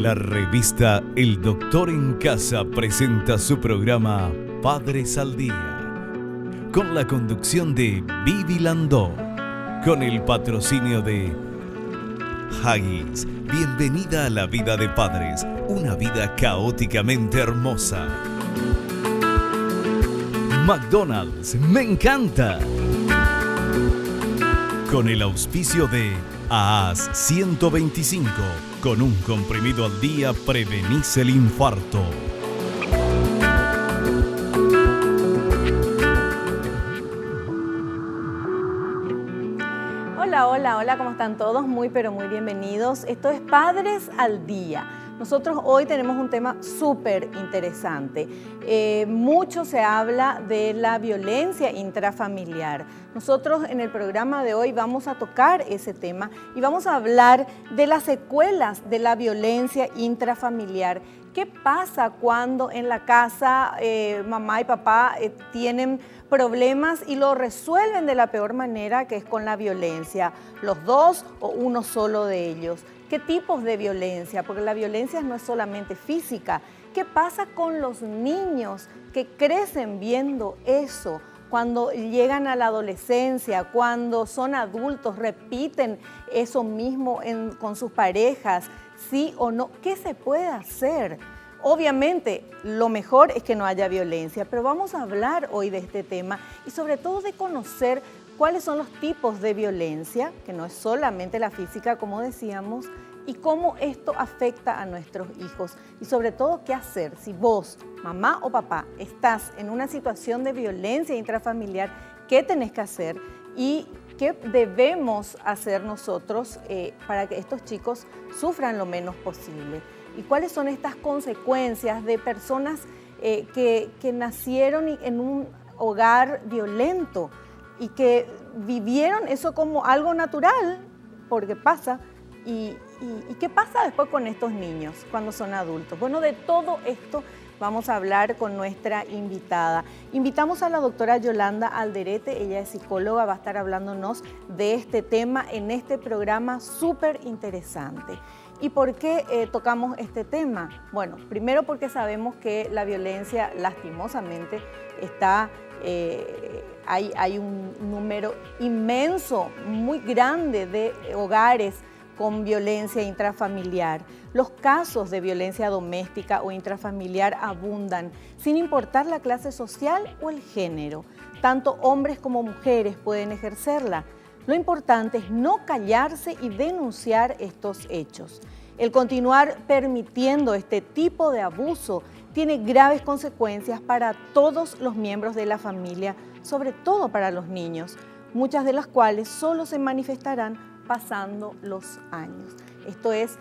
La revista El Doctor en Casa presenta su programa Padres al Día, con la conducción de Vivi Landó, con el patrocinio de Haggis. Bienvenida a la vida de padres, una vida caóticamente hermosa. McDonald's, me encanta. Con el auspicio de AAS 125, con un comprimido al día prevenís el infarto. Hola, ¿cómo están todos? Muy bienvenidos. Esto es Padres al Día. Nosotros hoy tenemos un tema súper interesante. Mucho se habla de la violencia intrafamiliar. Nosotros en el programa de hoy vamos a tocar ese tema y vamos a hablar de las secuelas de la violencia intrafamiliar. ¿Qué pasa cuando en la casa mamá y papá tienen problemas y lo resuelven de la peor manera, que es con la violencia? ¿Los dos o uno solo de ellos? ¿Qué tipos de violencia? Porque la violencia no es solamente física. ¿Qué pasa con los niños que crecen viendo eso? Cuando llegan a la adolescencia, cuando son adultos, repiten eso mismo con sus parejas, ¿sí o no? ¿Qué se puede hacer? Obviamente, lo mejor es que no haya violencia, pero vamos a hablar hoy de este tema y sobre todo de conocer cuáles son los tipos de violencia, que no es solamente la física, como decíamos, y cómo esto afecta a nuestros hijos. Y sobre todo, qué hacer si vos, mamá o papá, estás en una situación de violencia intrafamiliar, qué tenés que hacer y qué debemos hacer nosotros para que estos chicos sufran lo menos posible. Y cuáles son estas consecuencias de personas que nacieron en un hogar violento y que vivieron eso como algo natural, porque pasa. ¿Y qué pasa después con estos niños cuando son adultos? Bueno, de todo esto vamos a hablar con nuestra invitada. Invitamos a la doctora Yolanda Alderete, ella es psicóloga, va a estar hablándonos de este tema en este programa súper interesante. ¿Y por qué tocamos este tema? Bueno, primero porque sabemos que la violencia lastimosamente está, hay un número inmenso, muy grande de hogares con violencia intrafamiliar. Los casos de violencia doméstica o intrafamiliar abundan, sin importar la clase social o el género. Tanto hombres como mujeres pueden ejercerla. Lo importante es no callarse y denunciar estos hechos. El continuar permitiendo este tipo de abuso tiene graves consecuencias para todos los miembros de la familia, sobre todo para los niños, muchas de las cuales solo se manifestarán pasando los años. Esto es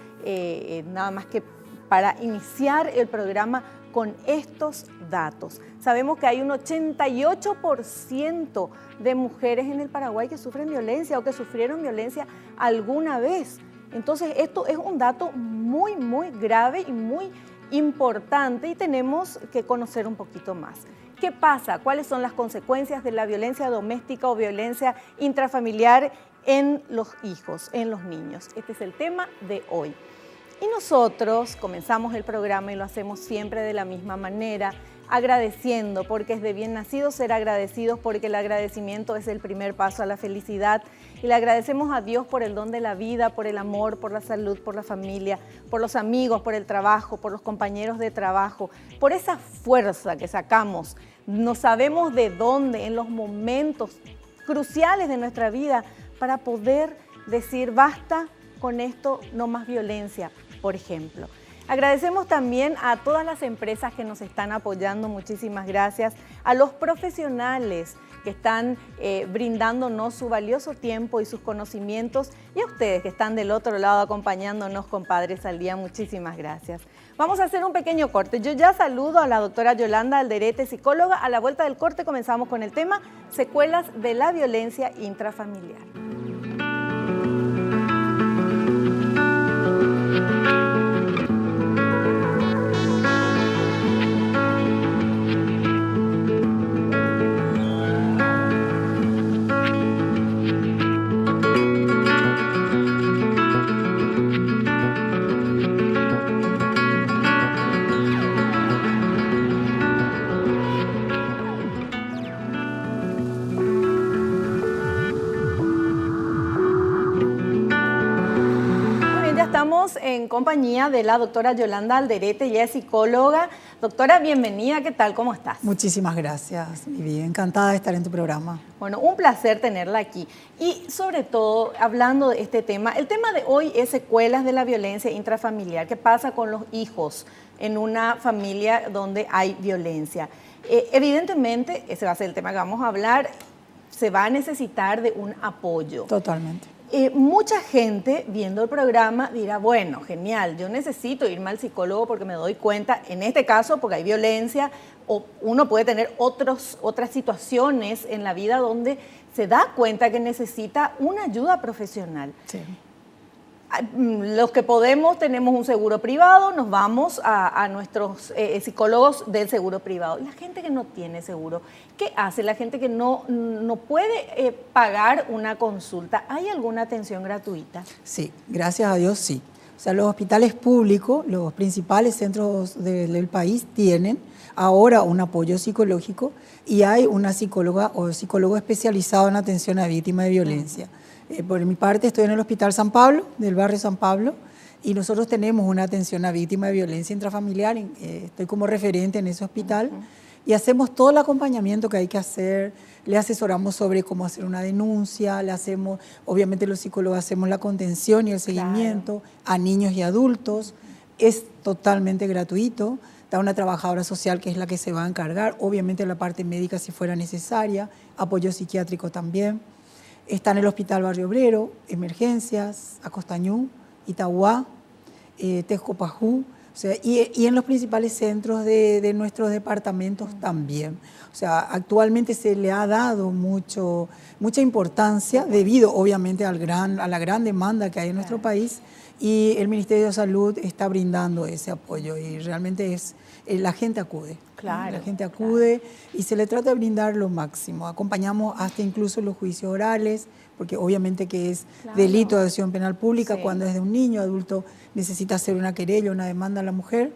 nada más que para iniciar el programa con estos datos. Sabemos que hay un 88% de mujeres en el Paraguay que sufren violencia o que sufrieron violencia alguna vez. Entonces, esto es un dato muy grave y muy importante y tenemos que conocer un poquito más. ¿Qué pasa? ¿Cuáles son las consecuencias de la violencia doméstica o violencia intrafamiliar en los hijos, en los niños? Este es el tema de hoy. Y nosotros comenzamos el programa y lo hacemos siempre de la misma manera, agradeciendo, porque es de bien nacidos ser agradecidos, porque el agradecimiento es el primer paso a la felicidad. Y le agradecemos a Dios por el don de la vida, por el amor, por la salud, por la familia, por los amigos, por el trabajo, por los compañeros de trabajo, por esa fuerza que sacamos. No sabemos de dónde, en los momentos cruciales de nuestra vida, para poder decir basta con esto, no más violencia, por ejemplo. Agradecemos también a todas las empresas que nos están apoyando, muchísimas gracias, a los profesionales que están brindándonos su valioso tiempo y sus conocimientos, y a ustedes que están del otro lado acompañándonos con Padres al Día, muchísimas gracias. Vamos a hacer un pequeño corte. Yo ya saludo a la doctora Yolanda Alderete, psicóloga. A la vuelta del corte comenzamos con el tema secuelas de la violencia intrafamiliar. estamos en compañía de la doctora Yolanda Alderete, ella es psicóloga. Doctora, bienvenida, ¿qué tal? ¿Cómo estás? Muchísimas gracias, Vivi. Encantada de estar en tu programa. Bueno, un placer tenerla aquí. Y sobre todo, hablando de este tema, el tema de hoy es secuelas de la violencia intrafamiliar. ¿Qué pasa con los hijos en una familia donde hay violencia? Evidentemente, ese va a ser el tema que vamos a hablar, se va a necesitar de un apoyo. Totalmente. Mucha gente viendo el programa dirá, bueno, genial, yo necesito irme al psicólogo porque me doy cuenta, en este caso porque hay violencia, o uno puede tener otras situaciones en la vida donde se da cuenta que necesita una ayuda profesional. Sí. Los que podemos tenemos un seguro privado, nos vamos a nuestros psicólogos del seguro privado. La gente que no tiene seguro, ¿qué hace? La gente que no puede pagar una consulta, ¿hay alguna atención gratuita? Sí, gracias a Dios sí. O sea, los hospitales públicos, los principales centros del país tienen ahora un apoyo psicológico y hay una psicóloga o psicólogo especializado en atención a víctimas de violencia. Por mi parte estoy en el Hospital San Pablo, del barrio San Pablo, y nosotros tenemos una atención a víctimas de violencia intrafamiliar. Estoy como referente en ese hospital y hacemos todo el acompañamiento que hay que hacer. Le asesoramos sobre cómo hacer una denuncia, obviamente los psicólogos hacemos la contención y el seguimiento a niños y adultos. Es totalmente gratuito. Está una trabajadora social que es la que se va a encargar, obviamente la parte médica si fuera necesaria, apoyo psiquiátrico también. Está en el Hospital Barrio Obrero, Emergencias, Acostañú, Itauguá, Tezcopajú, o sea, y en los principales centros de nuestros departamentos también. O sea, actualmente se le ha dado mucha importancia debido obviamente a la gran demanda que hay en nuestro país, y el Ministerio de Salud está brindando ese apoyo y realmente la gente acude. Claro, la gente acude y se le trata de brindar lo máximo. Acompañamos hasta incluso los juicios orales, porque obviamente que es delito de acción penal pública cuando es de un niño, adulto necesita hacer una querella, una demanda a la mujer.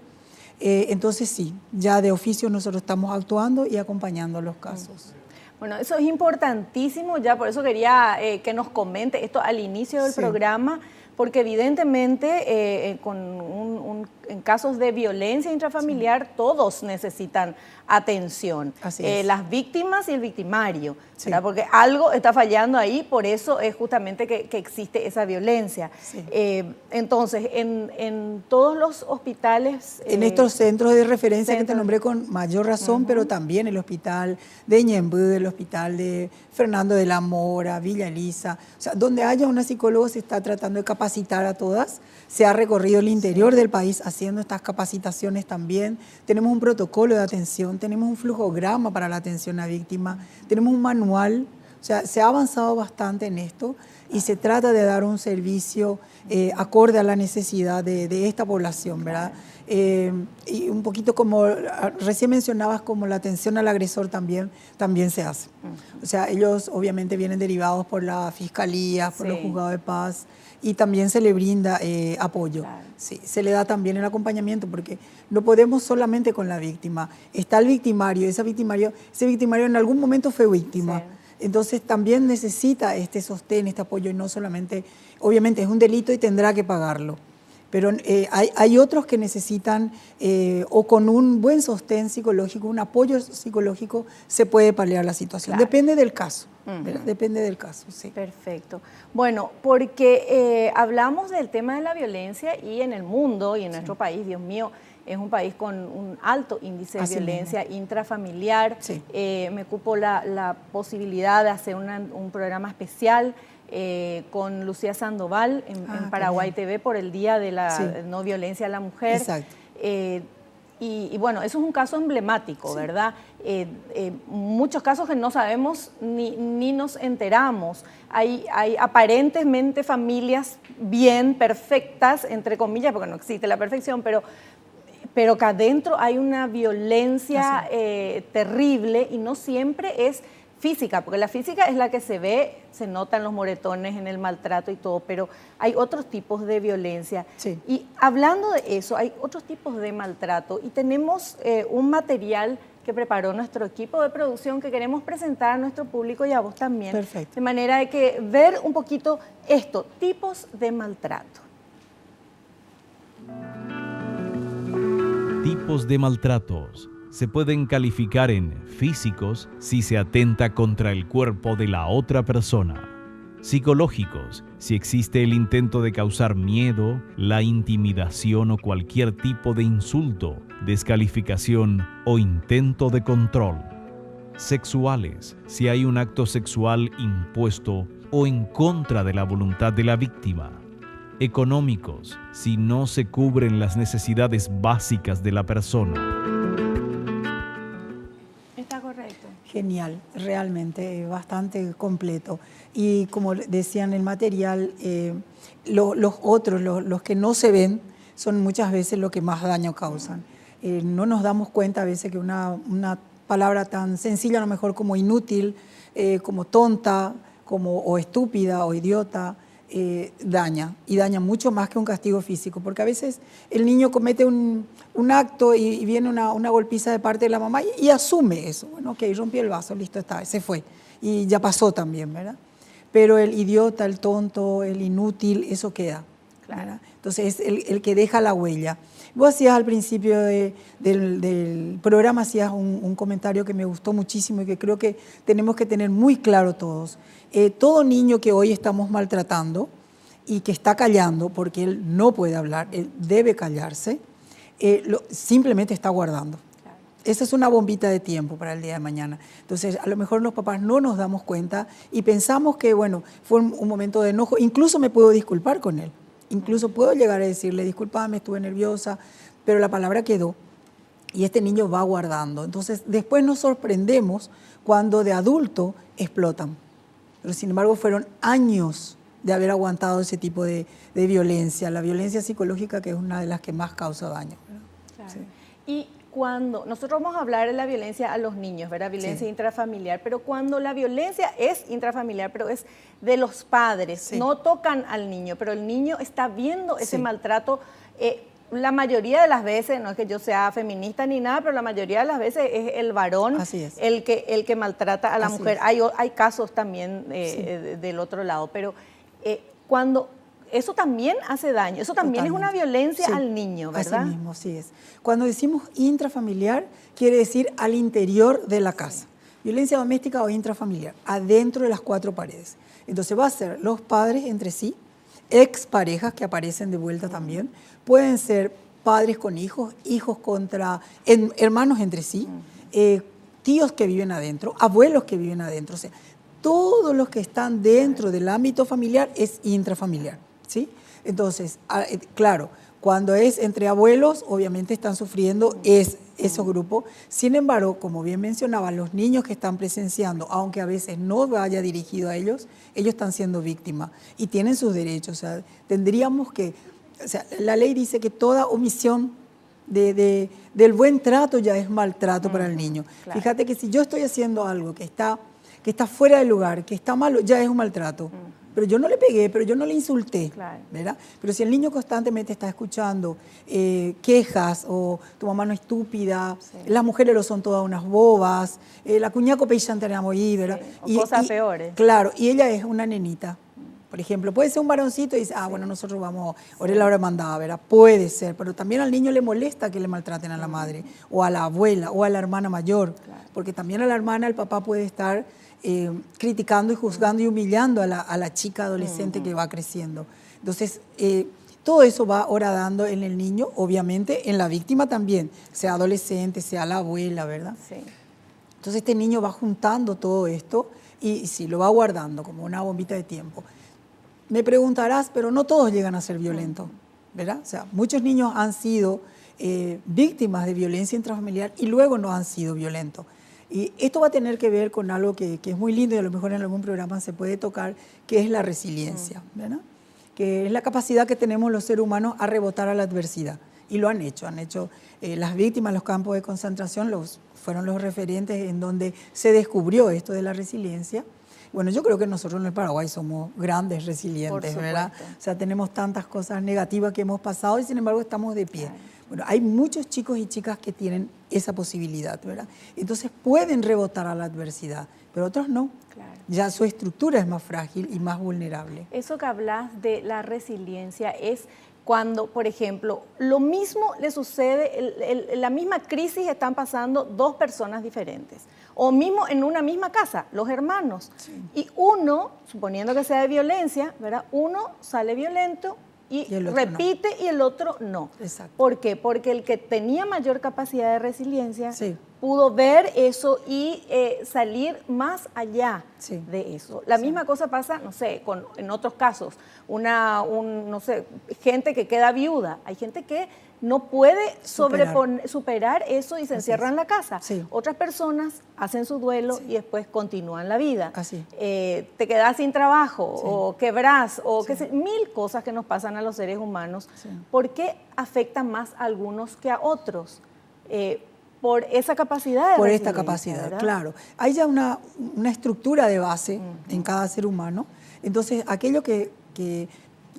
Entonces sí, ya de oficio nosotros estamos actuando y acompañando los casos. Bueno, eso es importantísimo, ya por eso quería que nos comente esto al inicio del programa, porque evidentemente en casos de violencia intrafamiliar todos necesitan atención, las víctimas y el victimario, ¿verdad? Porque algo está fallando ahí, por eso es justamente que existe esa violencia. Entonces, en todos los hospitales... en estos centros de referencia que te nombré con mayor razón, pero también el hospital de Ñemby, el hospital de Fernando de la Mora, Villa Elisa, o sea, donde haya una psicóloga se está tratando de capacitar a todas. Se ha recorrido el interior del país haciendo estas capacitaciones también. Tenemos un protocolo de atención, tenemos un flujograma para la atención a víctimas, tenemos un manual. O sea, se ha avanzado bastante en esto y se trata de dar un servicio acorde a la necesidad de esta población, ¿verdad? Y un poquito como recién mencionabas, como la atención al agresor también se hace. O sea, ellos obviamente vienen derivados por la fiscalía, por los juzgados de paz, y también se le brinda apoyo. Claro. Sí, se le da también el acompañamiento, porque no podemos solamente con la víctima. Está el victimario, ese victimario en algún momento fue víctima. Entonces también necesita este sostén, este apoyo, y no solamente, obviamente es un delito y tendrá que pagarlo. Pero hay otros que necesitan, o con un buen sostén psicológico, un apoyo psicológico, se puede paliar la situación. Claro. Depende del caso. Depende del caso, sí. Perfecto. Bueno, porque hablamos del tema de la violencia y en el mundo y en nuestro país, Dios mío, es un país con un alto índice de violencia intrafamiliar. Me cupo la posibilidad de hacer un programa especial con Lucía Sandoval en Paraguay TV por el Día de la No Violencia a la Mujer. Exacto. Y bueno, eso es un caso emblemático, ¿verdad? Muchos casos que no sabemos ni nos enteramos. Hay aparentemente familias bien perfectas, entre comillas, porque no existe la perfección, pero que adentro hay una violencia terrible y no siempre es física, porque la física es la que se ve, se notan los moretones en el maltrato y todo, pero hay otros tipos de violencia. Y hablando de eso, hay otros tipos de maltrato y tenemos un material que preparó nuestro equipo de producción que queremos presentar a nuestro público y a vos también. Perfecto. De manera de que ver un poquito esto, tipos de maltrato. Tipos de maltratos. Se pueden calificar en físicos si se atenta contra el cuerpo de la otra persona. Psicológicos, si existe el intento de causar miedo, la intimidación o cualquier tipo de insulto, descalificación o intento de control. Sexuales, si hay un acto sexual impuesto o en contra de la voluntad de la víctima. Económicos, si no se cubren las necesidades básicas de la persona. Está correcto. Genial, realmente bastante completo. Y como decía en el material, los otros, los que no se ven, son muchas veces los que más daño causan. No nos damos cuenta a veces que una palabra tan sencilla, a lo mejor como inútil, como tonta, o estúpida o idiota, daña, y daña mucho más que un castigo físico, porque a veces el niño comete un acto y viene una golpiza de parte de la mamá y asume eso. Bueno, ok, rompí el vaso, listo, está, se fue. Y ya pasó también, ¿verdad? Pero el idiota, el tonto, el inútil, eso queda. Claro. Entonces es el que deja la huella. Vos hacías al principio del programa, hacías un comentario que me gustó muchísimo y que creo que tenemos que tener muy claro todos. Todo niño que hoy estamos maltratando y que está callando, porque él no puede hablar, él debe callarse, simplemente está guardando. Claro. Esa es una bombita de tiempo para el día de mañana. Entonces, a lo mejor los papás no nos damos cuenta y pensamos que, bueno, fue un momento de enojo, incluso me puedo disculpar con él. Incluso puedo llegar a decirle, discúlpame, estuve nerviosa, pero la palabra quedó y este niño va guardando. Entonces, después nos sorprendemos cuando de adulto explotan. Pero, sin embargo, fueron años de haber aguantado ese tipo de violencia, la violencia psicológica, que es una de las que más causa daño. Claro. Sí. Y cuando nosotros vamos a hablar de la violencia a los niños, ¿verdad? Violencia intrafamiliar, pero cuando la violencia es intrafamiliar, pero es de los padres, no tocan al niño, pero el niño está viendo ese maltrato, la mayoría de las veces, no es que yo sea feminista ni nada, pero la mayoría de las veces es el varón el que maltrata a la mujer. Hay casos también del otro lado, pero cuando... Eso también hace daño, eso también es una violencia al niño, ¿verdad? Así mismo, sí es. Cuando decimos intrafamiliar, quiere decir al interior de la casa. Violencia doméstica o intrafamiliar, adentro de las cuatro paredes. Entonces va a ser los padres entre sí, exparejas que aparecen de vuelta también, pueden ser padres con hijos, hijos contra hermanos entre sí, tíos que viven adentro, abuelos que viven adentro. O sea, todos los que están dentro del ámbito familiar es intrafamiliar. ¿Sí? Entonces, claro, cuando es entre abuelos, obviamente están sufriendo esos grupos. Sin embargo, como bien mencionaba, los niños que están presenciando, aunque a veces no vaya dirigido a ellos están siendo víctimas y tienen sus derechos. O sea, tendríamos que, la ley dice que toda omisión del buen trato ya es maltrato para el niño. Claro. Fíjate que si yo estoy haciendo algo que está fuera de lugar, que está malo, ya es un maltrato. Pero yo no le pegué, pero yo no le insulté, ¿verdad? Pero si el niño constantemente está escuchando quejas o tu mamá no es estúpida, las mujeres lo son todas unas bobas, la cuñaco peillanteamos ahí, ¿verdad? O cosas peores. Claro, y ella es una nenita. Por ejemplo, puede ser un varoncito y dice, bueno, nosotros vamos, ahora la hora mandada, ¿verdad? Puede ser, pero también al niño le molesta que le maltraten a la madre, o a la abuela, o a la hermana mayor, porque también a la hermana el papá puede estar criticando y juzgando y humillando a la chica adolescente que va creciendo. Entonces, todo eso va horadando en el niño, obviamente en la víctima también, sea adolescente, sea la abuela, ¿verdad? Sí. Entonces este niño va juntando todo esto y sí, lo va guardando como una bombita de tiempo. Me preguntarás, pero no todos llegan a ser violentos, ¿verdad? O sea, muchos niños han sido víctimas de violencia intrafamiliar y luego no han sido violentos. Y esto va a tener que ver con algo que es muy lindo y a lo mejor en algún programa se puede tocar, que es la resiliencia, ¿verdad? Que es la capacidad que tenemos los seres humanos a rebotar a la adversidad. Y lo han hecho las víctimas, los campos de concentración fueron los referentes en donde se descubrió esto de la resiliencia. Bueno, yo creo que nosotros en el Paraguay somos grandes resilientes, ¿verdad? O sea, tenemos tantas cosas negativas que hemos pasado y sin embargo estamos de pie. Claro. Bueno, hay muchos chicos y chicas que tienen esa posibilidad, ¿verdad? Entonces pueden rebotar a la adversidad, pero otros no. Claro. Ya su estructura es más frágil y más vulnerable. Eso que hablas de la resiliencia es cuando, por ejemplo, lo mismo le sucede, la misma crisis están pasando dos personas diferentes, o mismo en una misma casa, los hermanos, y uno, suponiendo que sea de violencia, ¿verdad? Uno sale violento y repite no. Y el otro no. Exacto. ¿Por qué? Porque el que tenía mayor capacidad de resiliencia pudo ver eso y salir más allá de eso. La misma cosa pasa, no sé, en otros casos, no sé, gente que queda viuda. Hay gente que no puede superar eso y se encierra en la casa. Otras personas hacen su duelo y después continúan la vida. Te quedas sin trabajo o quebrás o mil cosas que nos pasan a los seres humanos. ¿Por qué afectan más a algunos que a otros? Por esa capacidad de Por esta capacidad, ¿verdad? Claro. Hay ya una estructura de base en cada ser humano. Entonces, aquello que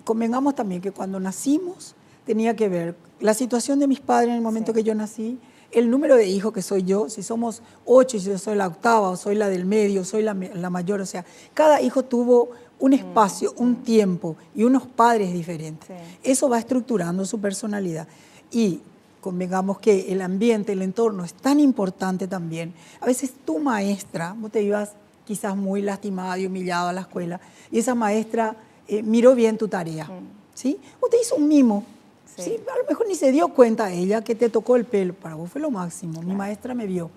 convengamos también que cuando nacimos tenía que ver la situación de mis padres en el momento que yo nací, el número de hijos que soy yo, si somos 8 y si yo soy la octava o soy la del medio, soy la mayor, o sea, cada hijo tuvo un espacio, un tiempo y unos padres diferentes. Eso va estructurando su personalidad. Y convengamos que el ambiente, el entorno es tan importante también. A veces tu maestra, vos te ibas quizás muy lastimado y humillado a la escuela, y esa maestra miró bien tu tarea, ¿sí? O te hizo un mimo. Sí, a lo mejor ni se dio cuenta ella que te tocó el pelo. Para vos fue lo máximo. Mi maestra me vio.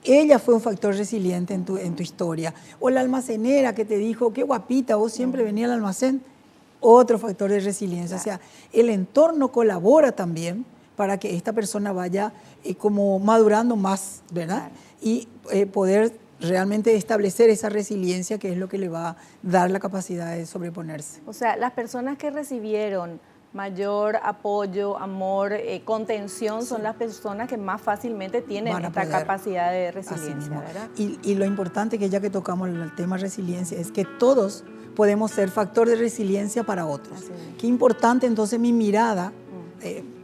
Ella fue un factor resiliente en tu historia. O la almacenera que te dijo, qué guapita, vos siempre venías al almacén. Otro factor de resiliencia. O sea, el entorno colabora también para que esta persona vaya como madurando más, ¿verdad? Y poder realmente establecer esa resiliencia que es lo que le va a dar la capacidad de sobreponerse. O sea, las personas que recibieron mayor apoyo, amor, contención, son las personas que más fácilmente tienen esta capacidad de resiliencia, ¿verdad? Y lo importante que ya que tocamos el tema resiliencia es que todos podemos ser factor de resiliencia para otros. Qué importante entonces mi mirada,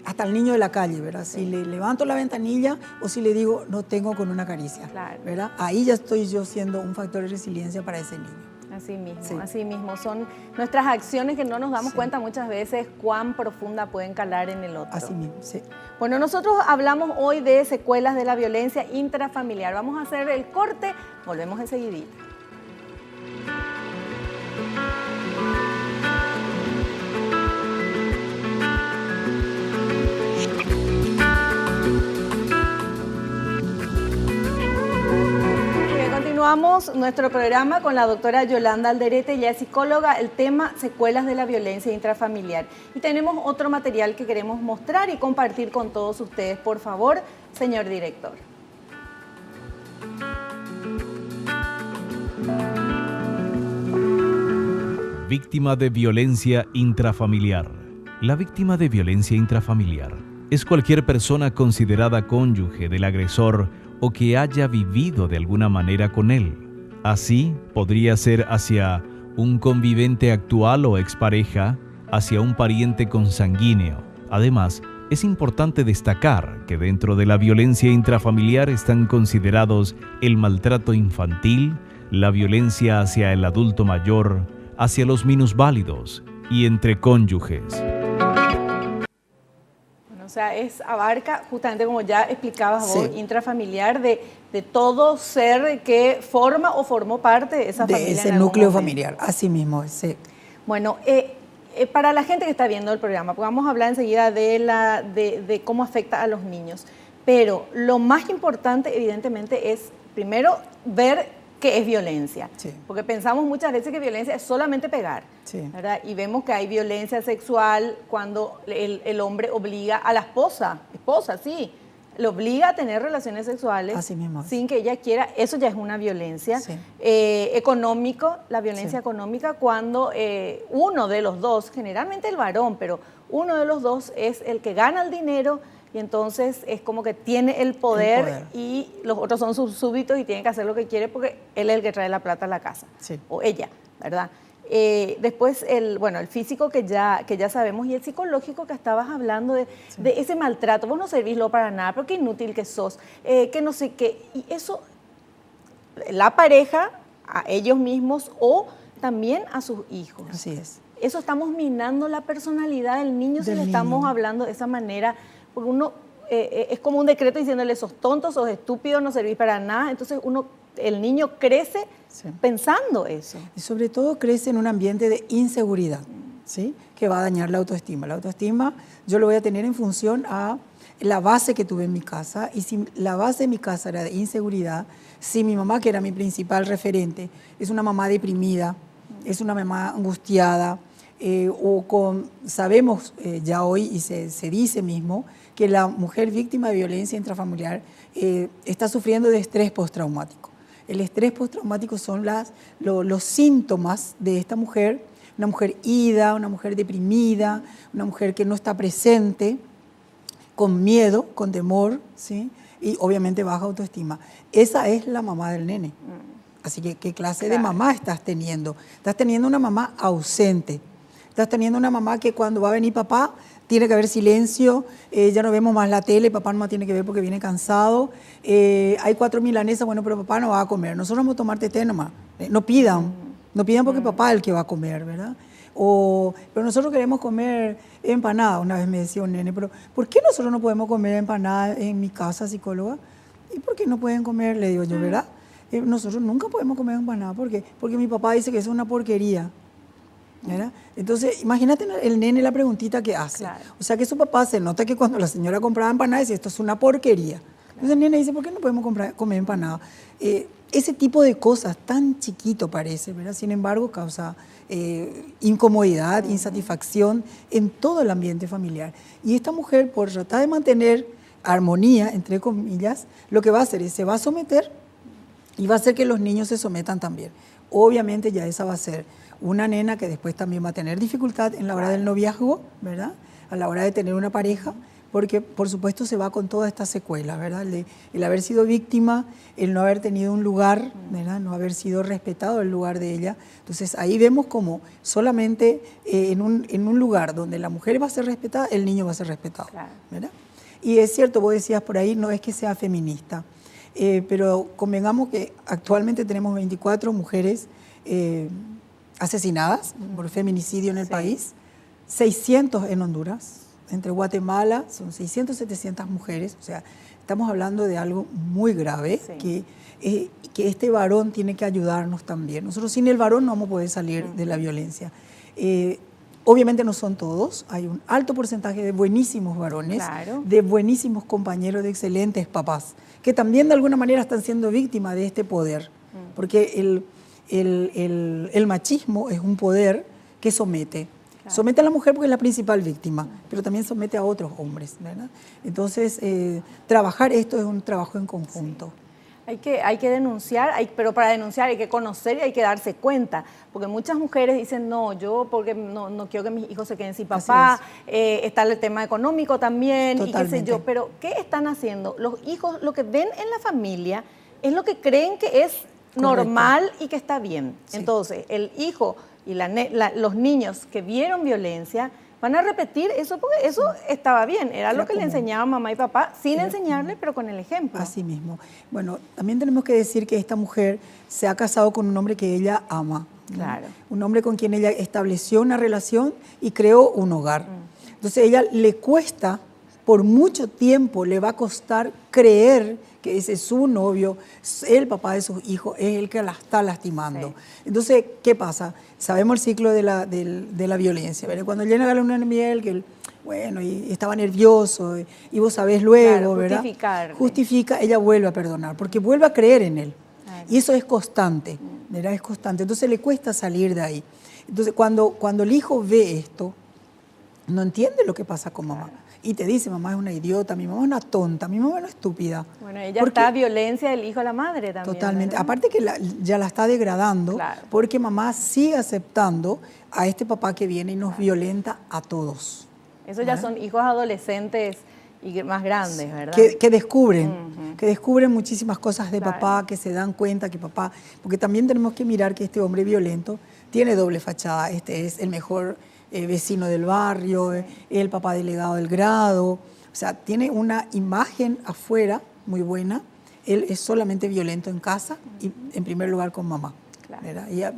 hasta el niño de la calle, ¿verdad? Si le levanto la ventanilla o si le digo no tengo con una caricia, ¿verdad? Ahí ya estoy yo siendo un factor de resiliencia para ese niño. Así mismo. Son nuestras acciones que no nos damos cuenta muchas veces cuán profunda pueden calar en el otro. Así mismo, Bueno, nosotros hablamos hoy de secuelas de la violencia intrafamiliar. Vamos a hacer el corte, volvemos enseguidita. Continuamos nuestro programa con la doctora Yolanda Alderete, ella es psicóloga, el tema secuelas de la violencia intrafamiliar. Y tenemos otro material que queremos mostrar y compartir con todos ustedes. Por favor, señor director. Víctima de violencia intrafamiliar. La víctima de violencia intrafamiliar es cualquier persona considerada cónyuge del agresor o que haya vivido de alguna manera con él. Así, podría ser hacia un convivente actual o expareja, hacia un pariente consanguíneo. Además, es importante destacar que dentro de la violencia intrafamiliar están considerados el maltrato infantil, la violencia hacia el adulto mayor, hacia los minusválidos y entre cónyuges. O sea, abarca justamente como ya explicabas vos, intrafamiliar de todo ser que forma o formó parte de esa familia. De ese núcleo familiar, así mismo. Bueno, para la gente que está viendo el programa, pues vamos a hablar enseguida de cómo afecta a los niños. Pero lo más importante, evidentemente, es primero ver qué es violencia. Porque pensamos muchas veces que violencia es solamente pegar, ¿verdad? Y vemos que hay violencia sexual cuando el hombre obliga a la esposa, le obliga a tener relaciones sexuales sin que ella quiera. Eso ya es una violencia. Económico, la violencia económica cuando uno de los dos, generalmente el varón, pero uno de los dos es el que gana el dinero y entonces es como que tiene el poder y los otros son sus súbditos y tienen que hacer lo que quiere porque él es el que trae la plata a la casa, o ella, ¿verdad? Después el físico que ya sabemos y el psicológico que estabas hablando de ese maltrato. Vos no servís lo para nada, pero qué inútil que sos, que no sé qué. Y eso, la pareja, a ellos mismos o también a sus hijos. Así es. eso estamos minando la personalidad del niño si le estamos hablando de esa manera, porque uno es como un decreto diciéndole sos tonto, sos estúpido, no servís para nada, entonces el niño crece pensando eso. Y sobre todo crece en un ambiente de inseguridad, ¿sí? Que va a dañar la autoestima. La autoestima yo lo voy a tener en función a la base que tuve en mi casa, y si la base de mi casa era de inseguridad, si mi mamá, que era mi principal referente, es una mamá deprimida, es una mamá angustiada, sabemos ya hoy, y se dice mismo, que la mujer víctima de violencia intrafamiliar está sufriendo de estrés postraumático. El estrés postraumático son los síntomas de esta mujer, una mujer ida, una mujer deprimida, una mujer que no está presente, con miedo, con temor, ¿sí? Y obviamente baja autoestima. Esa es la mamá del nene. Así que, ¿qué clase de mamá estás teniendo? Estás teniendo una mamá ausente. Estás teniendo una mamá que cuando va a venir papá, tiene que haber silencio, ya no vemos más la tele, papá no tiene que ver porque viene cansado, hay 4 milanesas, bueno, pero papá no va a comer, nosotros vamos a tomar té nomás, no pidan porque papá es el que va a comer, ¿verdad? Pero nosotros queremos comer empanada, una vez me decía un nene, pero ¿por qué nosotros no podemos comer empanada en mi casa, psicóloga? ¿Y por qué no pueden comer? Le digo yo, ¿verdad? Nosotros nunca podemos comer empanada, ¿por qué? Porque mi papá dice que es una porquería. ¿Verdad? Entonces, imagínate el nene la preguntita que hace. Claro. O sea, que su papá se nota que cuando la señora compraba empanadas, dice, esto es una porquería. Claro. Entonces el nene dice, ¿por qué no podemos comer empanadas? Ese tipo de cosas, tan chiquito parece, ¿verdad? Sin embargo, causa incomodidad, insatisfacción en todo el ambiente familiar. Y esta mujer, por tratar de mantener armonía, entre comillas, lo que va a hacer es, se va a someter y va a hacer que los niños se sometan también. Obviamente ya esa va a ser una nena que después también va a tener dificultad en la hora del noviazgo, ¿verdad? A la hora de tener una pareja, porque por supuesto se va con toda esta secuela, ¿verdad? El haber sido víctima, el no haber tenido un lugar, ¿verdad? No haber sido respetado el lugar de ella. Entonces ahí vemos como solamente en un lugar donde la mujer va a ser respetada, el niño va a ser respetado, ¿verdad? Y es cierto, vos decías por ahí, no es que sea feminista, pero convengamos que actualmente tenemos 24 mujeres asesinadas por feminicidio en el país, 600 en Honduras, entre Guatemala son 600, 700 mujeres, o sea, estamos hablando de algo muy grave, que este varón tiene que ayudarnos también. Nosotros sin el varón no vamos a poder salir de la violencia. Obviamente no son todos, hay un alto porcentaje de buenísimos varones, de buenísimos compañeros, de excelentes papás, que también de alguna manera están siendo víctimas de este poder, porque el machismo es un poder que somete. Somete a la mujer porque es la principal víctima, pero también somete a otros hombres, ¿verdad? Entonces, trabajar esto es un trabajo en conjunto. Hay que denunciar, pero para denunciar hay que conocer y hay que darse cuenta, porque muchas mujeres dicen, no, yo porque no quiero que mis hijos se queden sin papá, está el tema económico también, totalmente. Y qué sé yo, pero ¿qué están haciendo? Los hijos, lo que ven en la familia es lo que creen que es normal y que está bien. Entonces, el hijo y los niños que vieron violencia van a repetir eso porque eso estaba bien, era lo que le enseñaban mamá y papá, sin enseñarle, pero con el ejemplo. Así mismo. Bueno, también tenemos que decir que esta mujer se ha casado con un hombre que ella ama. Claro. Un hombre con quien ella estableció una relación y creó un hogar. Entonces, a ella le cuesta, por mucho tiempo le va a costar creer que ese es su novio, el papá de sus hijos, es el que la está lastimando. Entonces, ¿qué pasa? Sabemos el ciclo de la violencia, ¿verdad? Cuando llega la luna de miel, que y estaba nervioso, y vos sabés luego, ¿verdad? Justifica, ella vuelve a perdonar, porque vuelve a creer en él. Y eso es constante, ¿verdad? Es constante. Entonces le cuesta salir de ahí. Entonces, cuando el hijo ve esto, no entiende lo que pasa con mamá. Y te dice, mamá es una idiota, mi mamá es una tonta, mi mamá es una estúpida. Bueno, ella está violencia del hijo a la madre también. Totalmente. ¿Verdad? Aparte que ya la está degradando, porque mamá sigue aceptando a este papá que viene y nos violenta a todos. Eso ya son hijos adolescentes y más grandes, ¿verdad? Que descubren muchísimas cosas de papá, que se dan cuenta que papá... Porque también tenemos que mirar que este hombre violento tiene doble fachada. Este es el mejor vecino del barrio, el papá delegado del grado. O sea, tiene una imagen afuera muy buena. Él es solamente violento en casa y en primer lugar con mamá.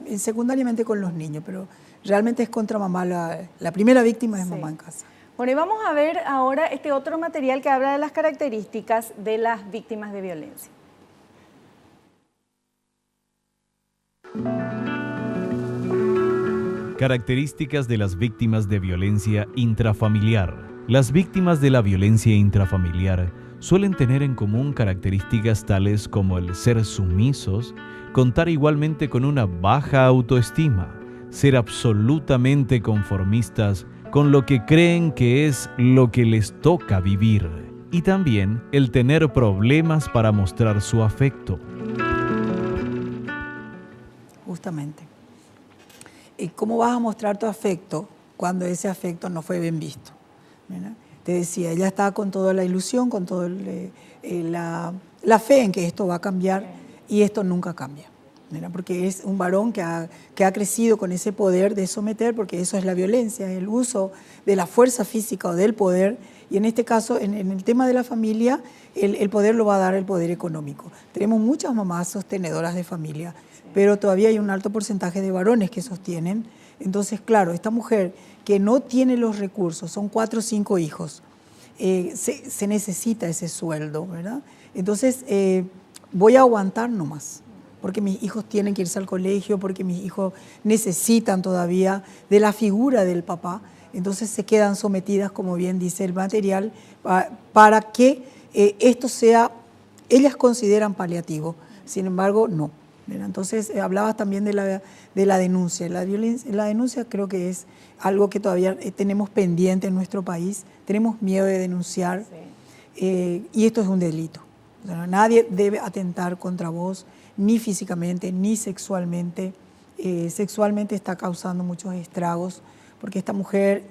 Y secundariamente con los niños, pero realmente es contra mamá, la primera víctima es mamá en casa. Bueno, y vamos a ver ahora este otro material que habla de las características de las víctimas de violencia. Características de las víctimas de violencia intrafamiliar. Las víctimas de la violencia intrafamiliar suelen tener en común características tales como el ser sumisos, contar igualmente con una baja autoestima, ser absolutamente conformistas con lo que creen que es lo que les toca vivir, y también el tener problemas para mostrar su afecto. Justamente. ¿Cómo vas a mostrar tu afecto cuando ese afecto no fue bien visto? ¿Verdad? Te decía, ella estaba con toda la ilusión, con toda la fe en que esto va a cambiar, y esto nunca cambia. ¿Verdad? Porque es un varón que ha crecido con ese poder de someter, porque eso es la violencia, el uso de la fuerza física o del poder, y en este caso, en el tema de la familia, el poder lo va a dar el poder económico. Tenemos muchas mamás sostenedoras de familia, pero todavía hay un alto porcentaje de varones que sostienen. Entonces, claro, esta mujer que no tiene los recursos, son 4 o 5 hijos, se necesita ese sueldo, ¿verdad? Entonces, voy a aguantar nomás, porque mis hijos tienen que irse al colegio, porque mis hijos necesitan todavía de la figura del papá. Entonces se quedan sometidas, como bien dice el material, para que esto sea, ellas consideran paliativo, sin embargo, no. Entonces, hablabas también de la denuncia. La denuncia creo que es algo que todavía tenemos pendiente en nuestro país. Tenemos miedo de denunciar, y esto es un delito. O sea, nadie debe atentar contra vos, ni físicamente, ni sexualmente. Sexualmente está causando muchos estragos, porque esta mujer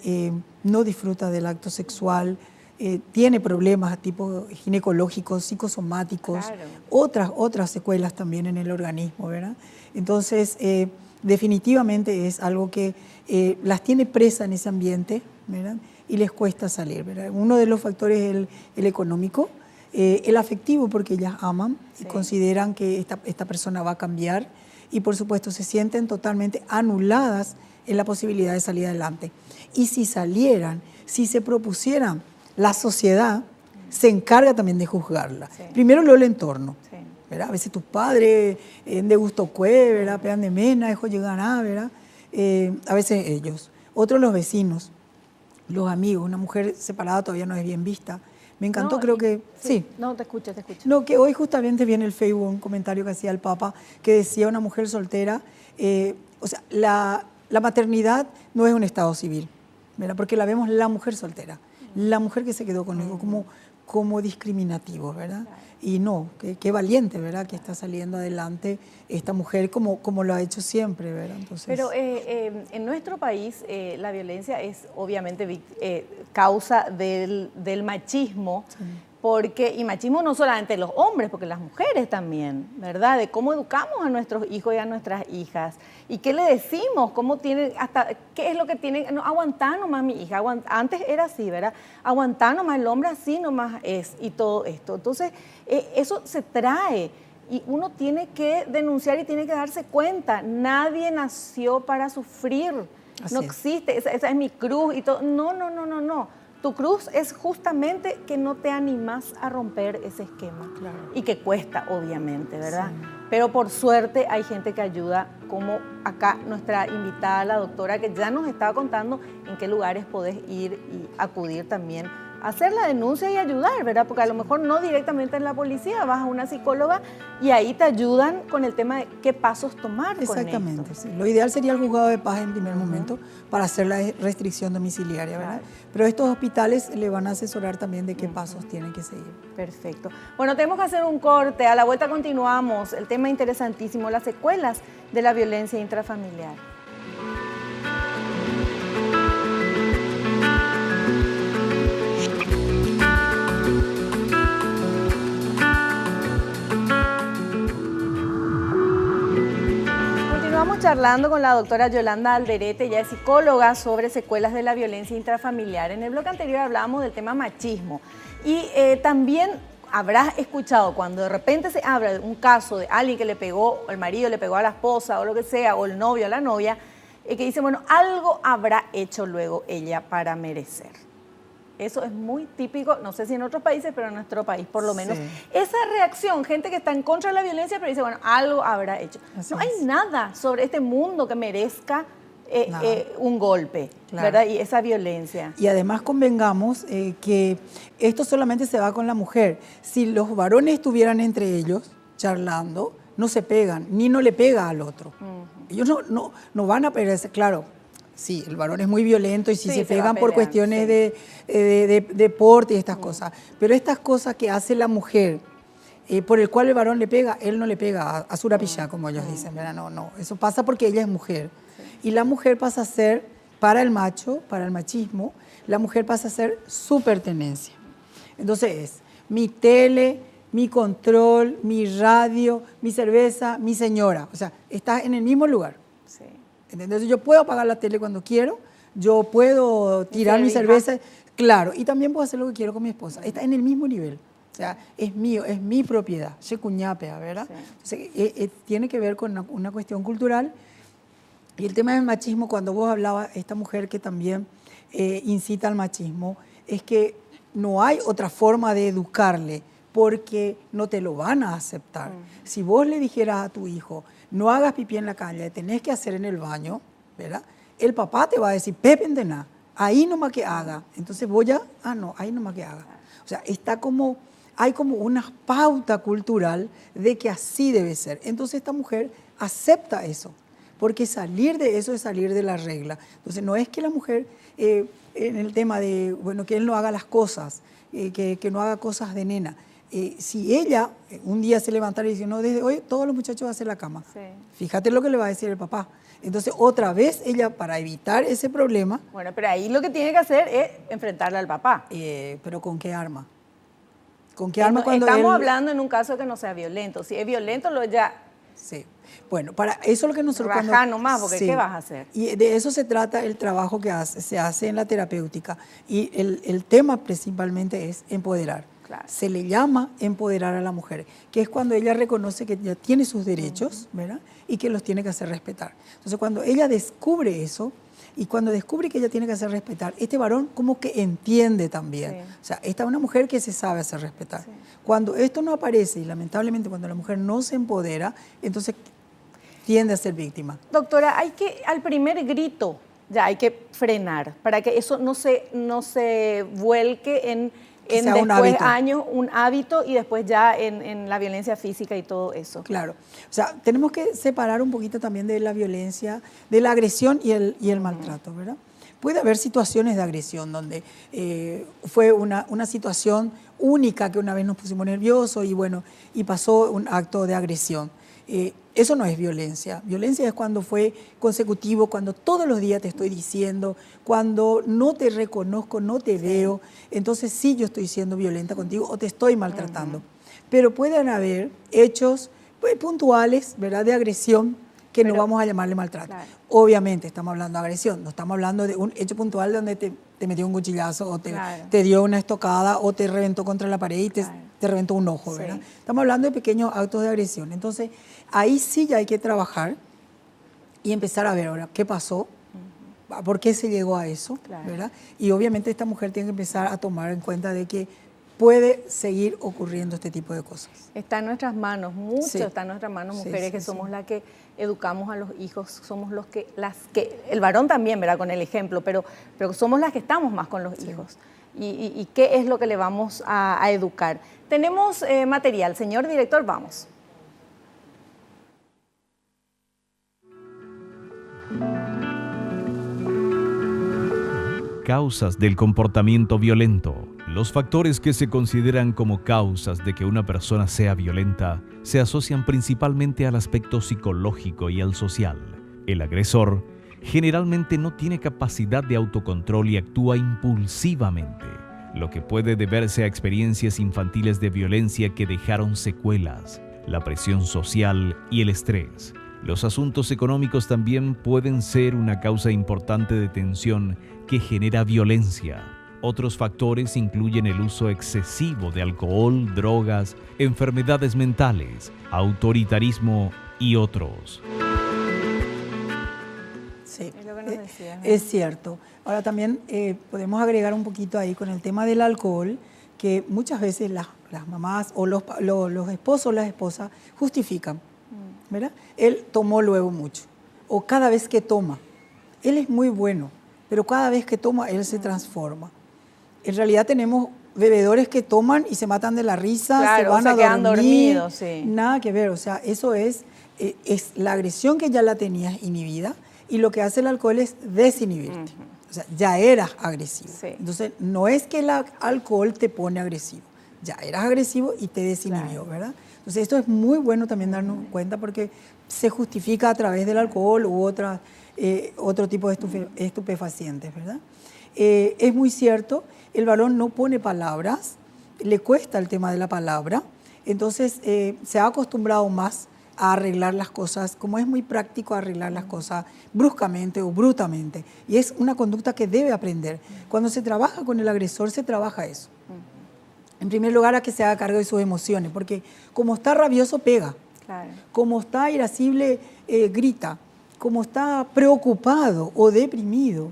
no disfruta del acto sexual, tiene problemas tipo ginecológicos, psicosomáticos, claro, otras secuelas también en el organismo, ¿verdad? Entonces, definitivamente es algo que las tiene presas en ese ambiente, ¿verdad? Y les cuesta salir, ¿verdad? Uno de los factores es el económico, el afectivo, porque ellas aman y consideran que esta persona va a cambiar, y por supuesto se sienten totalmente anuladas en la posibilidad de salir adelante. Y si salieran, si se propusieran, la sociedad se encarga también de juzgarla. Sí. Primero el entorno. Sí. ¿Verdad? A veces tus padres de gusto cue, ¿verdad? Pegan de mena, hijo llegan a, ¿verdad? A veces ellos. Otros los vecinos, los amigos. Una mujer separada todavía no es bien vista. Me encantó, creo que... Sí. No, te escucho. No, que hoy justamente vi en el Facebook un comentario que hacía el Papa, que decía una mujer soltera, o sea, la maternidad no es un estado civil, ¿verdad? Porque la vemos la mujer soltera. La mujer que se quedó conmigo como discriminativo, ¿verdad? Y no, qué valiente, ¿verdad? Que está saliendo adelante esta mujer como lo ha hecho siempre, ¿verdad? Entonces, pero en nuestro país la violencia es obviamente causa del machismo, sí. Y machismo no solamente los hombres, porque las mujeres también, ¿verdad? De cómo educamos a nuestros hijos y a nuestras hijas. ¿Y qué le decimos? ¿Qué es lo que tienen? No, aguantá nomás mi hija. Antes era así, ¿verdad? Aguantá nomás, el hombre así nomás es, y todo esto. Entonces, eso se trae. Y uno tiene que denunciar y tiene que darse cuenta. Nadie nació para sufrir. Así no existe. Esa es mi cruz y todo. No. Tu cruz es justamente que no te animas a romper ese esquema. Claro. Y que cuesta, obviamente, ¿verdad? Sí. Pero por suerte hay gente que ayuda, como acá nuestra invitada, la doctora, que ya nos estaba contando en qué lugares podés ir y acudir también a hacer la denuncia y ayudar, ¿verdad? Porque a lo mejor no directamente en la policía, vas a una psicóloga y ahí te ayudan con el tema de qué pasos tomar. Exactamente, con esto. Sí. Lo ideal sería el juzgado de paz en primer momento para hacer la restricción domiciliaria, ¿verdad? Claro. Pero estos hospitales le van a asesorar también de qué pasos tienen que seguir. Perfecto. Bueno, tenemos que hacer un corte. A la vuelta continuamos. El tema interesantísimo, las secuelas de la violencia intrafamiliar. Estamos charlando con la doctora Yolanda Alderete, ella es psicóloga, sobre secuelas de la violencia intrafamiliar. En el bloque anterior hablábamos del tema machismo y también habrás escuchado cuando de repente se habla de un caso de alguien que le pegó, el marido le pegó a la esposa o lo que sea, o el novio a la novia, que dice, bueno, algo habrá hecho luego ella para merecer. Eso es muy típico, no sé si en otros países, pero en nuestro país por lo menos. Esa reacción, gente que está en contra de la violencia, pero dice, bueno, algo habrá hecho. No hay nada sobre este mundo que merezca un golpe, ¿verdad? Y esa violencia. Y además convengamos que esto solamente se va con la mujer. Si los varones estuvieran entre ellos charlando, no se pegan, ni no le pega al otro. Ellos no van a pegarse, claro. Sí, el varón es muy violento y sí se pegan por cuestiones de deporte y estas cosas. Pero estas cosas que hace la mujer, por el cual el varón le pega, él no le pega a surapillá, como ellos dicen, ¿verdad? No, eso pasa porque ella es mujer. Y la mujer pasa a ser, para el macho, para el machismo, la mujer pasa a ser su pertenencia. Entonces es mi tele, mi control, mi radio, mi cerveza, mi señora. O sea, está en el mismo lugar. Sí. Entonces yo puedo apagar la tele cuando quiero, yo puedo tirar mi cerveza, claro, y también puedo hacer lo que quiero con mi esposa. Está en el mismo nivel. O sea, es mío, es mi propiedad. Shecuñapea, ¿verdad? Sí. Entonces, tiene que ver con una cuestión cultural. Y el tema del machismo, cuando vos hablabas, esta mujer que también incita al machismo, es que no hay otra forma de educarle porque no te lo van a aceptar. Si vos le dijeras a tu hijo, no hagas pipí en la calle, tenés que hacer en el baño, ¿verdad? El papá te va a decir, Pepe de nada, ahí nomás que haga. Entonces vos ya, no, ahí nomás que haga. O sea, hay como una pauta cultural de que así debe ser. Entonces esta mujer acepta eso, porque salir de eso es salir de la regla. Entonces no es que la mujer, en el tema de, bueno, que él no haga las cosas, que no haga cosas de nena. Si ella un día se levantara y dice, no, desde hoy todos los muchachos van a hacer la cama. Sí. Fíjate lo que le va a decir el papá. Entonces, otra vez ella, para evitar ese problema... Bueno, pero ahí lo que tiene que hacer es enfrentarle al papá. ¿Pero con qué arma? ¿Con qué arma cuando estamos hablando en un caso que no sea violento. Si es violento, lo ya... Sí. Bueno, para eso es lo que nosotros... Rajar nomás, porque ¿qué vas a hacer? Y de eso se trata el trabajo que se hace en la terapéutica. Y el tema principalmente es empoderar. Claro. Se le llama empoderar a la mujer, que es cuando ella reconoce que ya tiene sus derechos, ¿verdad? Y que los tiene que hacer respetar. Entonces, cuando ella descubre eso, y cuando descubre que ella tiene que hacer respetar, este varón como que entiende también. Sí. O sea, esta es una mujer que se sabe hacer respetar. Sí. Cuando esto no aparece, y lamentablemente cuando la mujer no se empodera, entonces tiende a ser víctima. Doctora, al primer grito ya hay que frenar, para que eso no se vuelque en después años, un hábito y después ya en la violencia física y todo eso. Claro. O sea, tenemos que separar un poquito también de la violencia, de la agresión y el maltrato, ¿verdad? Puede haber situaciones de agresión donde fue una situación única que una vez nos pusimos nerviosos y pasó un acto de agresión. Eso no es violencia. Violencia es cuando fue consecutivo, cuando todos los días te estoy diciendo, cuando no te reconozco, no te veo, entonces sí yo estoy siendo violenta contigo o te estoy maltratando. Pero pueden haber hechos puntuales, ¿verdad?, de agresión que no vamos a llamarle maltrato. Claro. Obviamente estamos hablando de agresión, no estamos hablando de un hecho puntual donde te metió un cuchillazo o te dio una estocada o te reventó contra la pared y te reventó un ojo, ¿verdad? Estamos hablando de pequeños actos de agresión. Entonces, ahí sí ya hay que trabajar y empezar a ver ahora qué pasó, por qué se llegó a eso, ¿verdad? Y obviamente esta mujer tiene que empezar a tomar en cuenta de que puede seguir ocurriendo este tipo de cosas. Está en nuestras manos, está en nuestras manos, mujeres que somos las que educamos a los hijos, somos el varón también, ¿verdad?, con el ejemplo, pero somos las que estamos más con los hijos. Y qué es lo que le vamos a educar. Tenemos material, señor director, vamos. Causas del comportamiento violento. Los factores que se consideran como causas de que una persona sea violenta se asocian principalmente al aspecto psicológico y al social. El agresor generalmente no tiene capacidad de autocontrol y actúa impulsivamente, lo que puede deberse a experiencias infantiles de violencia que dejaron secuelas, la presión social y el estrés. Los asuntos económicos también pueden ser una causa importante de tensión que genera violencia. Otros factores incluyen el uso excesivo de alcohol, drogas, enfermedades mentales, autoritarismo y otros. Sí, Es lo que nos decías, ¿no? es cierto. Ahora también podemos agregar un poquito ahí con el tema del alcohol, que muchas veces las mamás o los esposos o las esposas justifican, ¿verdad? Él tomó luego mucho, o cada vez que toma. Él es muy bueno, pero cada vez que toma, él se transforma. En realidad tenemos bebedores que toman y se matan de la risa, Claro, se van o sea, a quedan dormir, dormidos, sí. nada que ver. O sea, eso es la agresión que ya la tenías inhibida, y lo que hace el alcohol es desinhibirte. O sea, ya eras agresivo. Sí. Entonces, no es que el alcohol te pone agresivo, ya eras agresivo y te desinhibió, Claro. ¿verdad? Entonces, esto es muy bueno también darnos cuenta, porque se justifica a través del alcohol u otro tipo de estupefacientes, ¿verdad? Es muy cierto, el varón no pone palabras, le cuesta el tema de la palabra, entonces se ha acostumbrado más a arreglar las cosas, como es muy práctico arreglar las cosas bruscamente o brutamente, y es una conducta que debe aprender. Cuando se trabaja con el agresor, se trabaja eso. En primer lugar, a que se haga cargo de sus emociones, porque como está rabioso, pega. Claro. Como está irascible, grita. Como está preocupado o deprimido,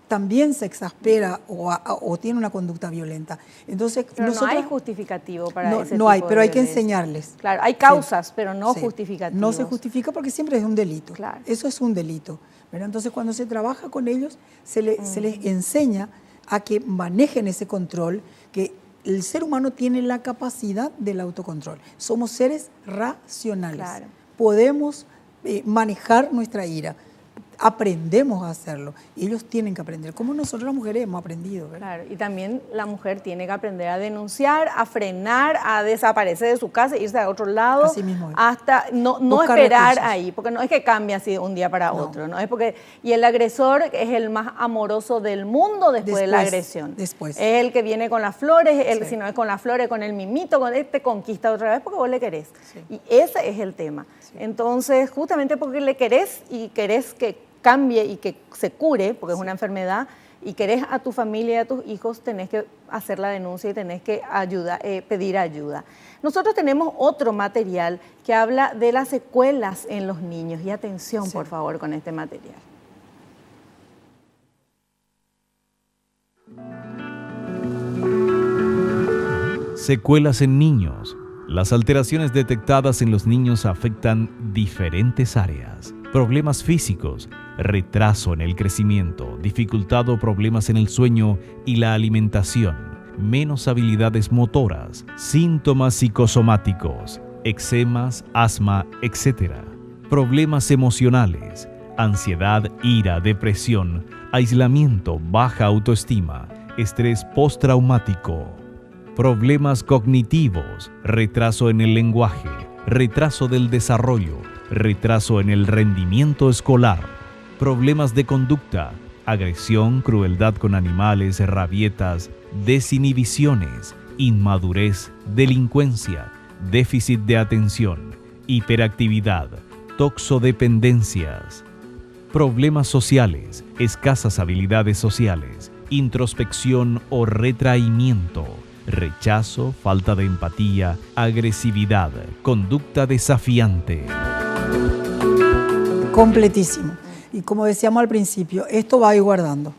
también se exaspera o tiene una conducta violenta. Entonces, Pero nosotros, no hay justificativo para no, ese no tipo hay, de pero hay que violencia. enseñarles. Claro, hay causas, Sí. pero no Sí. justificativos. No se justifica porque siempre es un delito. Claro. Eso es un delito, ¿verdad? Entonces, cuando se trabaja con ellos, se les enseña a que manejen ese control, que el ser humano tiene la capacidad del autocontrol. Somos seres racionales. Claro. Podemos manejar nuestra ira. Aprendemos a hacerlo. Y ellos tienen que aprender, como nosotros las mujeres hemos aprendido, ¿verdad? Claro, y también la mujer tiene que aprender a denunciar, a frenar, a desaparecer de su casa, irse a otro lado, Así mismo es. hasta no Buscar esperar recursos. ahí, porque no es que cambie así de un día para No. otro, ¿no? Es porque, y el agresor es el más amoroso del mundo después de la agresión. Después. Es el que viene con las flores, Sí. si no es con las flores, con el mimito, te conquista otra vez porque vos le querés. Sí. Y ese es el tema. Sí. Entonces, justamente porque le querés y querés que cambie y que se cure, porque es una enfermedad, y querés a tu familia y a tus hijos, tenés que hacer la denuncia y tenés que pedir ayuda. Nosotros tenemos otro material que habla de las secuelas en los niños. Y atención, Sí. por favor, con este material. Secuelas en niños. Las alteraciones detectadas en los niños afectan diferentes áreas. Problemas físicos, retraso en el crecimiento, dificultad o problemas en el sueño y la alimentación, menos habilidades motoras, síntomas psicosomáticos, eczemas, asma, etc. Problemas emocionales, ansiedad, ira, depresión, aislamiento, baja autoestima, estrés postraumático. Problemas cognitivos, retraso en el lenguaje, retraso del desarrollo, retraso en el rendimiento escolar, problemas de conducta, agresión, crueldad con animales, rabietas, desinhibiciones, inmadurez, delincuencia, déficit de atención, hiperactividad, toxodependencias, problemas sociales, escasas habilidades sociales, introspección o retraimiento, rechazo, falta de empatía, agresividad, conducta desafiante. Completísimo. Y como decíamos al principio, esto va a ir guardando.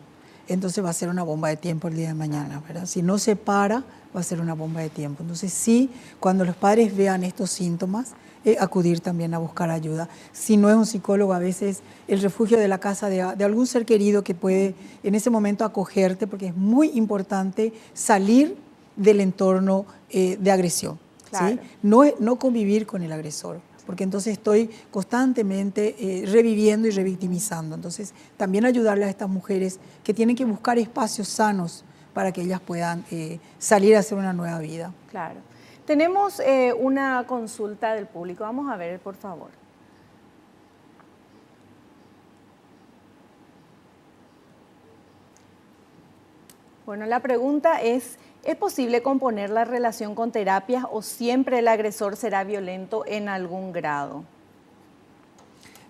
Entonces va a ser una bomba de tiempo el día de mañana, ¿verdad? Si no se para, va a ser una bomba de tiempo. Entonces sí, cuando los padres vean estos síntomas, acudir también a buscar ayuda. Si no es un psicólogo, a veces el refugio de la casa de algún ser querido que puede en ese momento acogerte, porque es muy importante salir del entorno de agresión. Claro. ¿Sí? No convivir con el agresor, porque entonces estoy constantemente reviviendo y revictimizando. Entonces, también ayudarle a estas mujeres que tienen que buscar espacios sanos para que ellas puedan salir a hacer una nueva vida. Claro. Tenemos una consulta del público. Vamos a ver, por favor. Bueno, la pregunta ¿es posible componer la relación con terapias o siempre el agresor será violento en algún grado?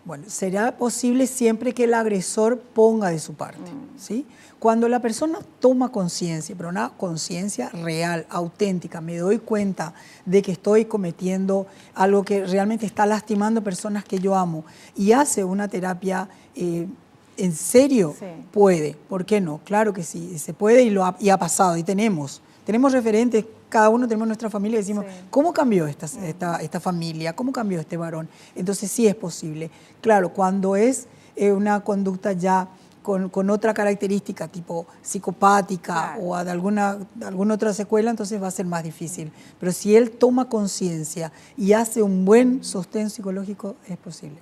Bueno, será posible siempre que el agresor ponga de su parte, ¿sí? Cuando la persona toma conciencia, pero una conciencia real, auténtica, me doy cuenta de que estoy cometiendo algo que realmente está lastimando personas que yo amo y hace una terapia en serio, Sí. puede. ¿Por qué no? Claro que sí, se puede y ha pasado. Y tenemos referentes, cada uno tenemos nuestra familia y decimos, Sí. ¿cómo cambió esta familia? ¿Cómo cambió este varón? Entonces sí es posible. Claro, cuando es una conducta ya con otra característica, tipo psicopática, Claro. o de alguna otra secuela, entonces va a ser más difícil. Pero si él toma conciencia y hace un buen sostén psicológico, es posible.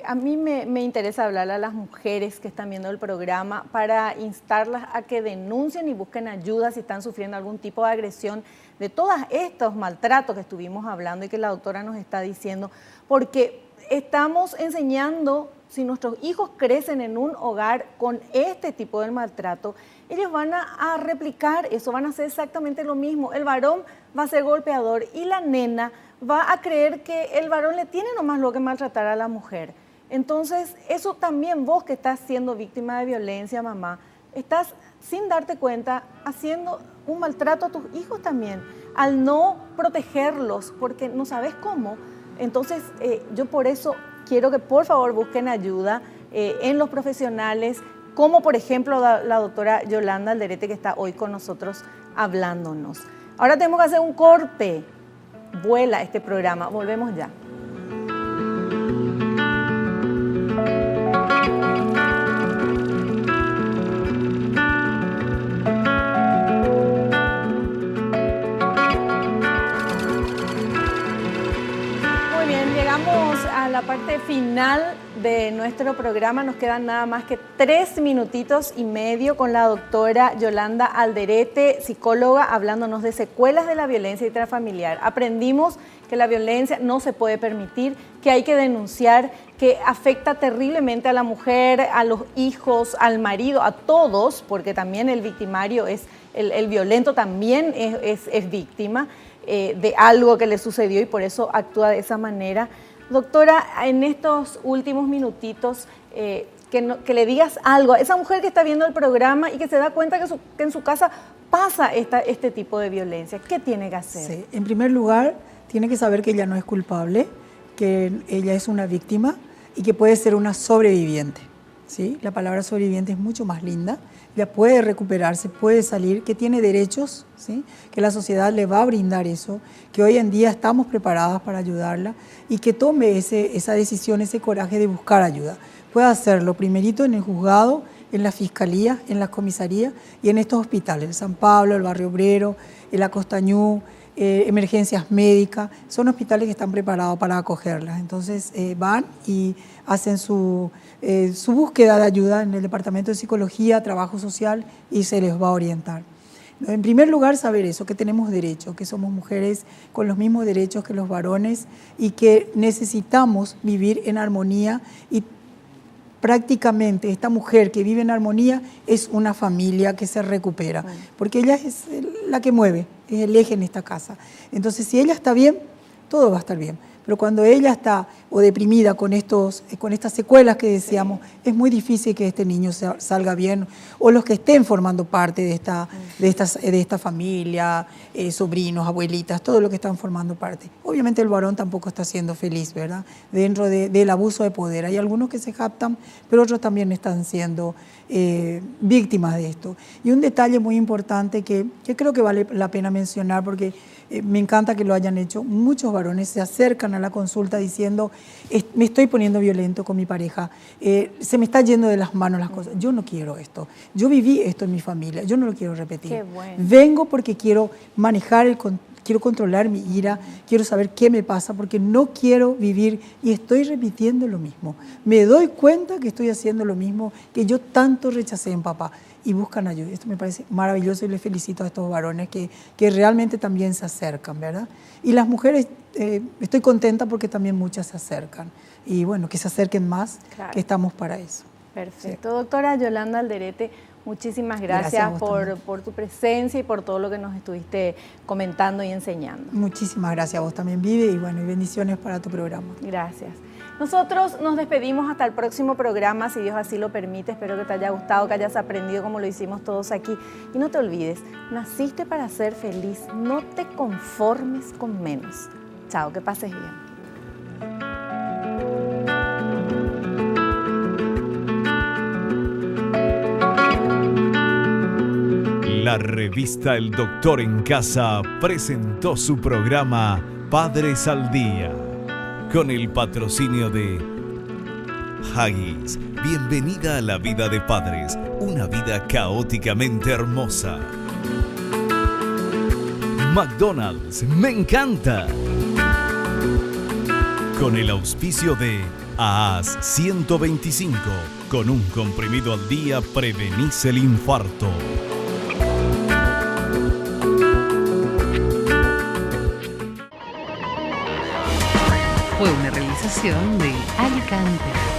A mí me interesa hablarle a las mujeres que están viendo el programa para instarlas a que denuncien y busquen ayuda si están sufriendo algún tipo de agresión, de todos estos maltratos que estuvimos hablando y que la doctora nos está diciendo, porque estamos enseñando, si nuestros hijos crecen en un hogar con este tipo de maltrato, ellos van a replicar eso, van a hacer exactamente lo mismo. El varón va a ser golpeador y la nena va a creer que el varón le tiene nomás lo que maltratar a la mujer. Entonces, eso también vos que estás siendo víctima de violencia, mamá, estás sin darte cuenta haciendo un maltrato a tus hijos también, al no protegerlos, porque no sabes cómo. Entonces, yo por eso quiero que por favor busquen ayuda en los profesionales, como por ejemplo la doctora Yolanda Alderete, que está hoy con nosotros hablándonos. Ahora tenemos que hacer un corte. Vuela este programa. Volvemos ya. Muy bien, llegamos a la parte final de nuestro programa. Nos quedan nada más que 3 minutitos y medio con la doctora Yolanda Alderete, psicóloga, hablándonos de secuelas de la violencia intrafamiliar. Aprendimos que la violencia no se puede permitir, que hay que denunciar, que afecta terriblemente a la mujer, a los hijos, al marido, a todos, porque también el victimario es, el violento también es víctima de algo que le sucedió y por eso actúa de esa manera. Doctora, en estos últimos minutitos, que le digas algo a esa mujer que está viendo el programa y que se da cuenta que en su casa pasa este tipo de violencia. ¿Qué tiene que hacer? Sí. En primer lugar, tiene que saber que ella no es culpable, que ella es una víctima y que puede ser una sobreviviente. ¿Sí? La palabra sobreviviente es mucho más linda. Ella puede recuperarse, puede salir, que tiene derechos, ¿sí? Que la sociedad le va a brindar eso, que hoy en día estamos preparadas para ayudarla y que tome esa decisión, ese coraje de buscar ayuda. Puede hacerlo primerito en el juzgado, en la fiscalía, en la comisaría y en estos hospitales, el San Pablo, el Barrio Obrero, el Acostañú, emergencias médicas, son hospitales que están preparados para acogerlas. Entonces van y hacen su búsqueda de ayuda en el Departamento de Psicología, Trabajo Social y se les va a orientar. En primer lugar, saber eso, que tenemos derechos, que somos mujeres con los mismos derechos que los varones y que necesitamos vivir en armonía y prácticamente esta mujer que vive en armonía es una familia que se recupera, porque ella es la que mueve, es el eje en esta casa. Entonces, si ella está bien, todo va a estar bien. Pero cuando ella está o deprimida con estas secuelas que decíamos, es muy difícil que este niño salga bien, o los que estén formando parte de esta familia, sobrinos, abuelitas, todo lo que están formando parte. Obviamente el varón tampoco está siendo feliz, ¿verdad? Dentro del abuso de poder. Hay algunos que se jactan, pero otros también están siendo víctimas de esto. Y un detalle muy importante que creo que vale la pena mencionar, porque me encanta que lo hayan hecho. Muchos varones se acercan a la consulta diciendo, me estoy poniendo violento con mi pareja, se me está yendo de las manos las cosas. Yo no quiero esto. Yo viví esto en mi familia, yo no lo quiero repetir. Qué bueno. Vengo porque quiero manejar quiero controlar mi ira, quiero saber qué me pasa, porque no quiero vivir y estoy repitiendo lo mismo. Me doy cuenta que estoy haciendo lo mismo que yo tanto rechacé en papá. Y buscan ayuda. Esto me parece maravilloso y les felicito a estos varones que realmente también se acercan, ¿verdad? Y las mujeres, estoy contenta porque también muchas se acercan. Y bueno, que se acerquen más, claro, que estamos para eso. Perfecto. Sí. Doctora Yolanda Alderete, muchísimas gracias por tu presencia y por todo lo que nos estuviste comentando y enseñando. Muchísimas gracias a vos también, Vivi, y bueno, y bendiciones para tu programa. Gracias. Nosotros nos despedimos hasta el próximo programa, si Dios así lo permite. Espero que te haya gustado, que hayas aprendido como lo hicimos todos aquí. Y no te olvides, naciste para ser feliz, no te conformes con menos. Chao, que pases bien. La revista El Doctor en Casa presentó su programa Padres al Día, con el patrocinio de Haggis. Bienvenida a la vida de padres, una vida caóticamente hermosa. McDonald's, me encanta. Con el auspicio de AAS 125, con un comprimido al día prevenís el infarto. Fue una realización de Alicante.